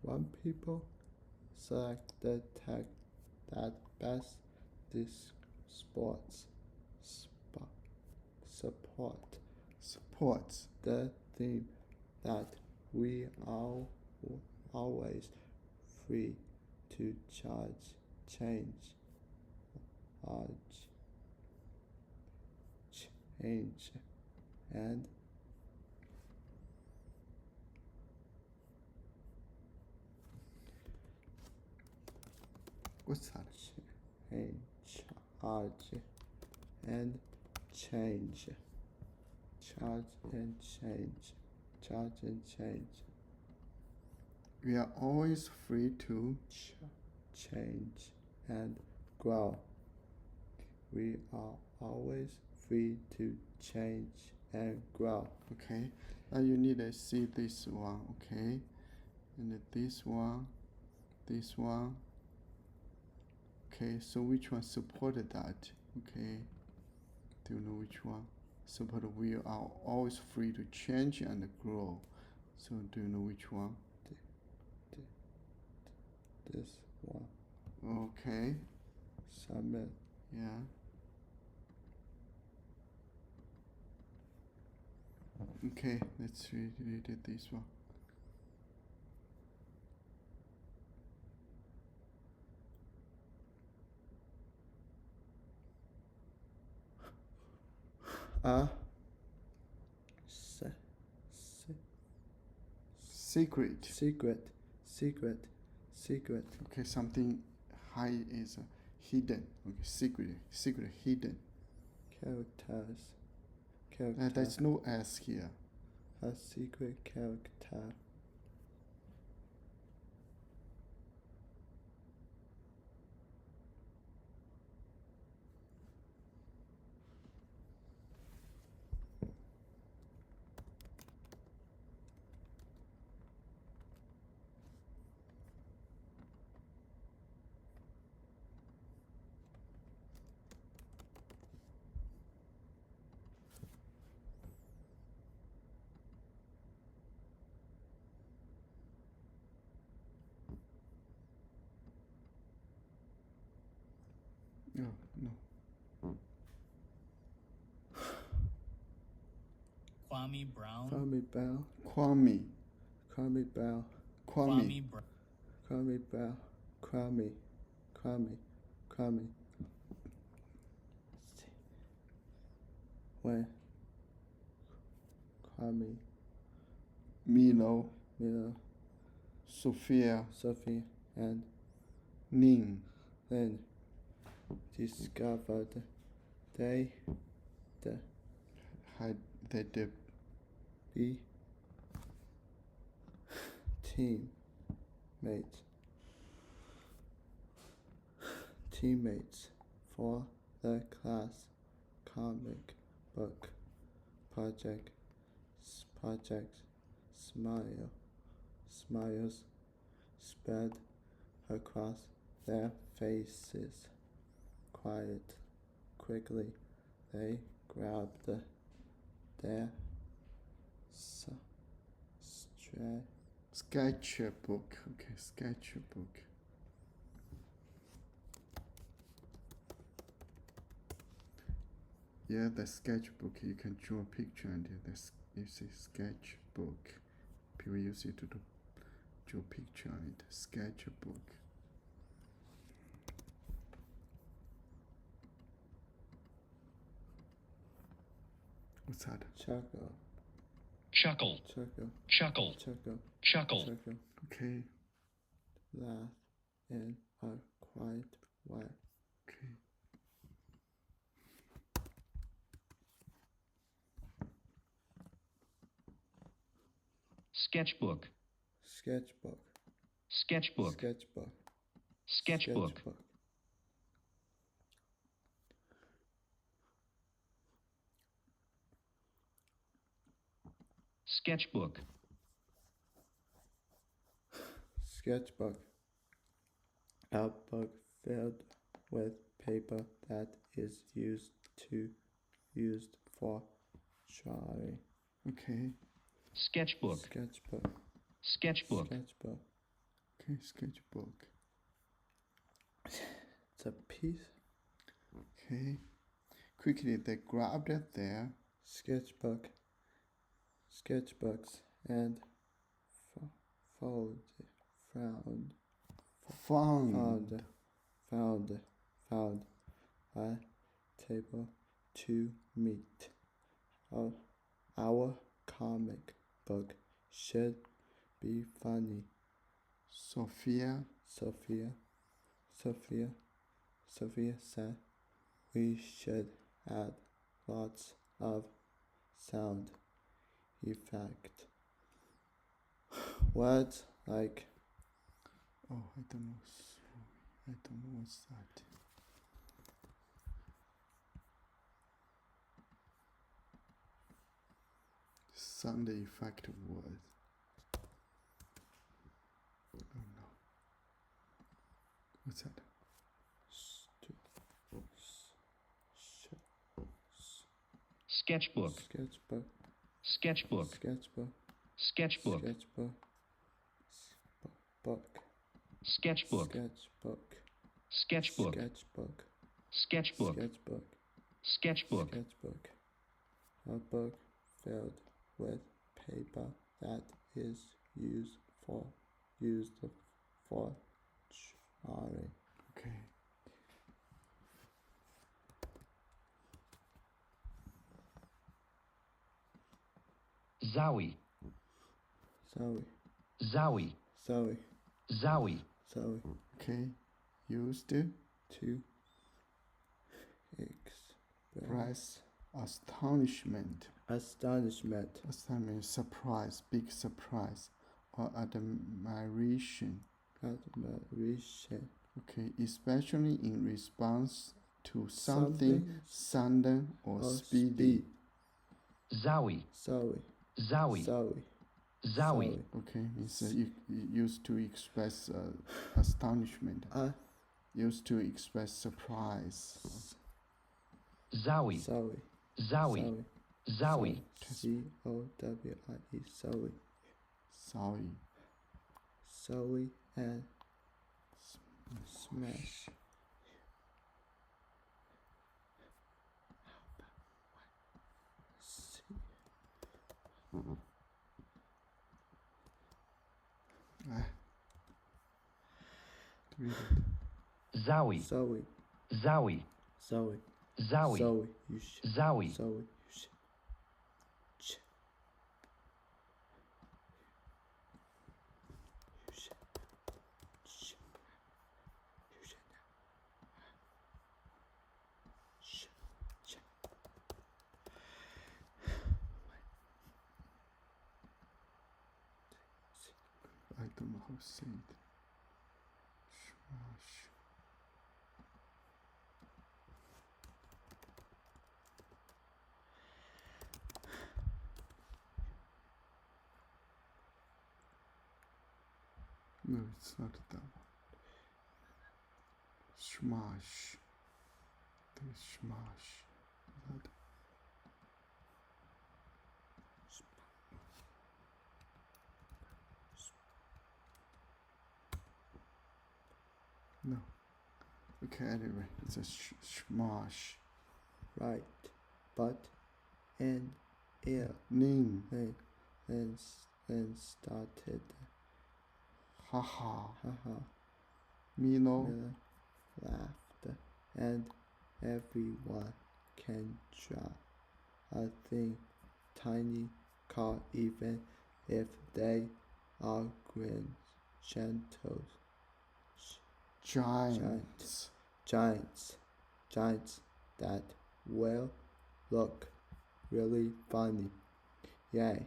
When people select the tag that best supports the theme that we are always free to change and what's that? Charge and change. We are always free to change and grow. We are always free to change and grow. Okay, now you need to see this one, okay? And this one. Okay, so which one supported that? Okay, do you know which one? Support we are always free to change and grow. So do you know which one? This one. Okay. Submit. Yeah. Okay, let's read it this one. Secret. Okay, something high is hidden. Okay, secret hidden. Characters. There's no S here. A secret character. No. Kwame Brown. Kwame Bell. When Kwame. Milo. Sophia and Ning then discovered they had the be teammates for the class comic book project smiles spread across their faces. Quickly they grabbed their sketchbook. Okay, sketchbook. Yeah, the sketchbook, you can draw a picture and you see sketchbook. People use it to draw a picture on it. Sketchbook. What's that? Chuckle. Okay. Laugh in a quiet way. Okay. Sketchbook. Sketchbook. A book filled with paper that is used for drawing. Okay. Sketchbook. Okay, sketchbook. It's a piece. Okay. Quickly, they grabbed it there. Sketchbook. Sketchbooks and found a table to meet. Our comic book should be funny. Sophia said we should add lots of sound effect. What, like? Oh, I don't know. Sorry. I don't know what's that. Sound effect word. Oh no. What's that? Sketchbook. Sketchbook. Sketchbook. Sketchbook. Sketchbook. Sketchbook. Sketchbook. Sketchbook. Sketchbook. Sketchbook. Sketchbook. Sketchbook. A book filled with paper that is used for drawing. Okay. Zowie. Zowie. Zowie. Zowie. Zowie. Okay. Used To express astonishment. astonishment. Astonishment, surprise, big surprise, or admiration. Okay, especially in response to something sudden or speedy. Zowie. Zowie. Zowie. Okay, means you used to express astonishment. Used to express surprise. Zowie. Zowie. Zowie. C-O-W-I-E. Zowie. Sorry. Zowie and smash. Read it. Zowie. Zowie. Zowie. Zowie. Zowie. Zowie. You should. Zowie. Zowie. You should. I don't know how to say it. Smash. No, it's not that one. Smash. There is smash. That. No. Okay, anyway, it's a smash. Right. But and Name. and started. Haha. Milo Milo. laughed, and everyone can draw a thing tiny car even if they are gentles. Giants. Giants that will look really funny. Yay.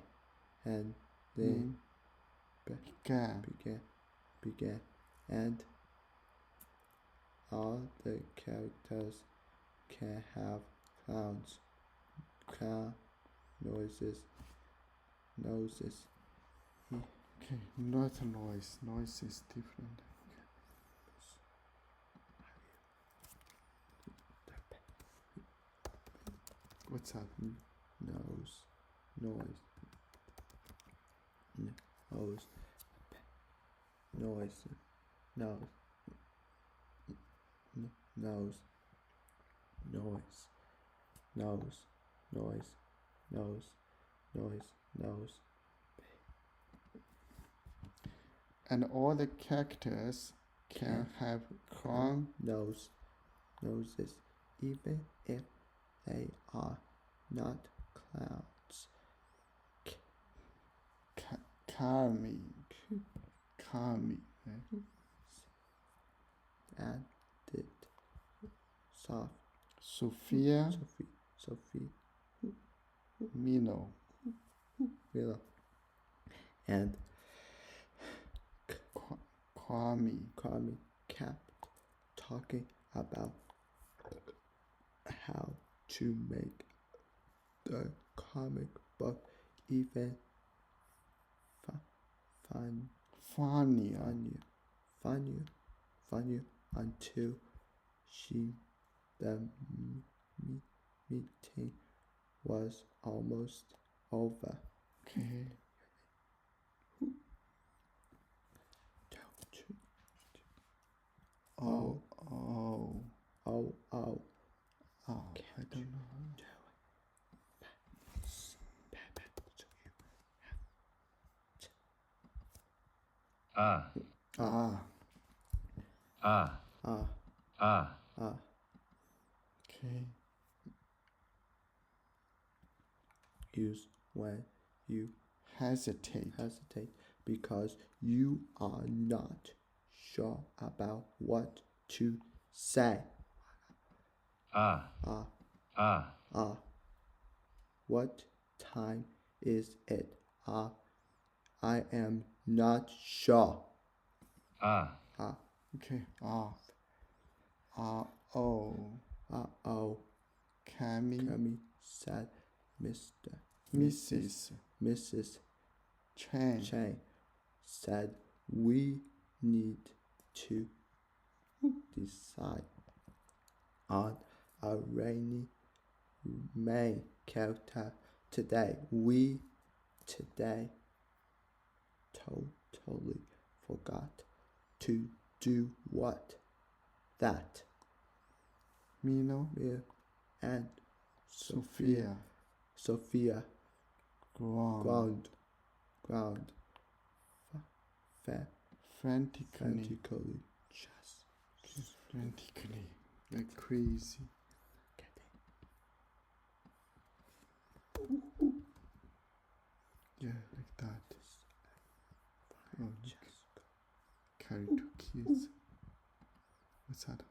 And then began and all the characters can have clown noses. Okay, not a noise. Noise is different. What's that? Noise. noise, nose, nose, noise, nose, noise, nose, noise, nose. And all the characters can have crown noses, even if they are not clouds. calming, And it soft. Sophia, Sophie, Milo, and Kwame kept talking about how to make the comic book even funnier until the meeting was almost over. Okay. Oh, I don't know. Ah. Ah, Ah. Ah. okay. Use when you Hesitate. because you are not sure about what to say. Ah. What time is it? I am not sure. Okay. Oh. Cammy Said Mrs. Chen said we need to decide on a rainy main character today. We totally forgot to do what? That. Milo And Sophia ground frantically like crazy. Yeah, like that. Oh, carry 2 kids. What's that?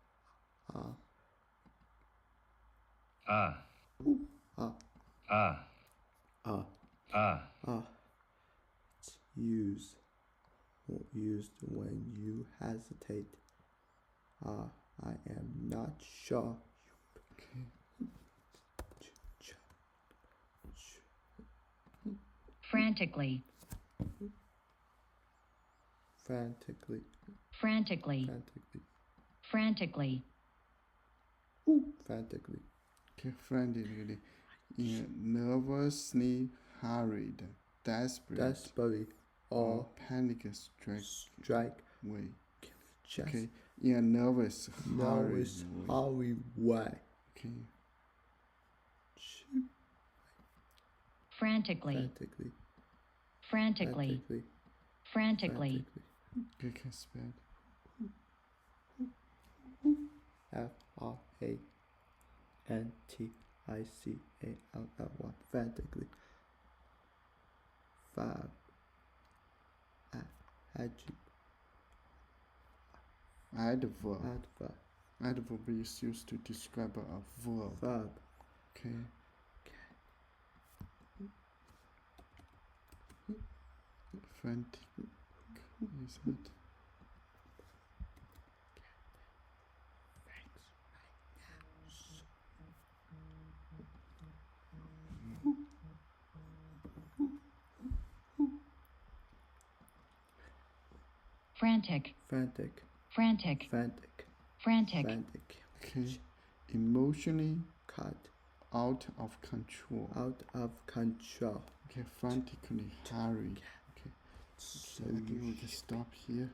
Used when you hesitate. I am not sure. Okay. Frantically. Frantically. Okay, frantically. Nervously hurried, desperate, or panic strike way. Okay, in a nervous hurry way. Okay. Frantically. Okay, can spell. Frantically. Frantically. Verb. Adverb is used to describe a verb. Okay. Frantic is it? Frantic. Okay. Emotionally cut out of control. Okay, frantically hurry. Okay. So I think we'll just stop here.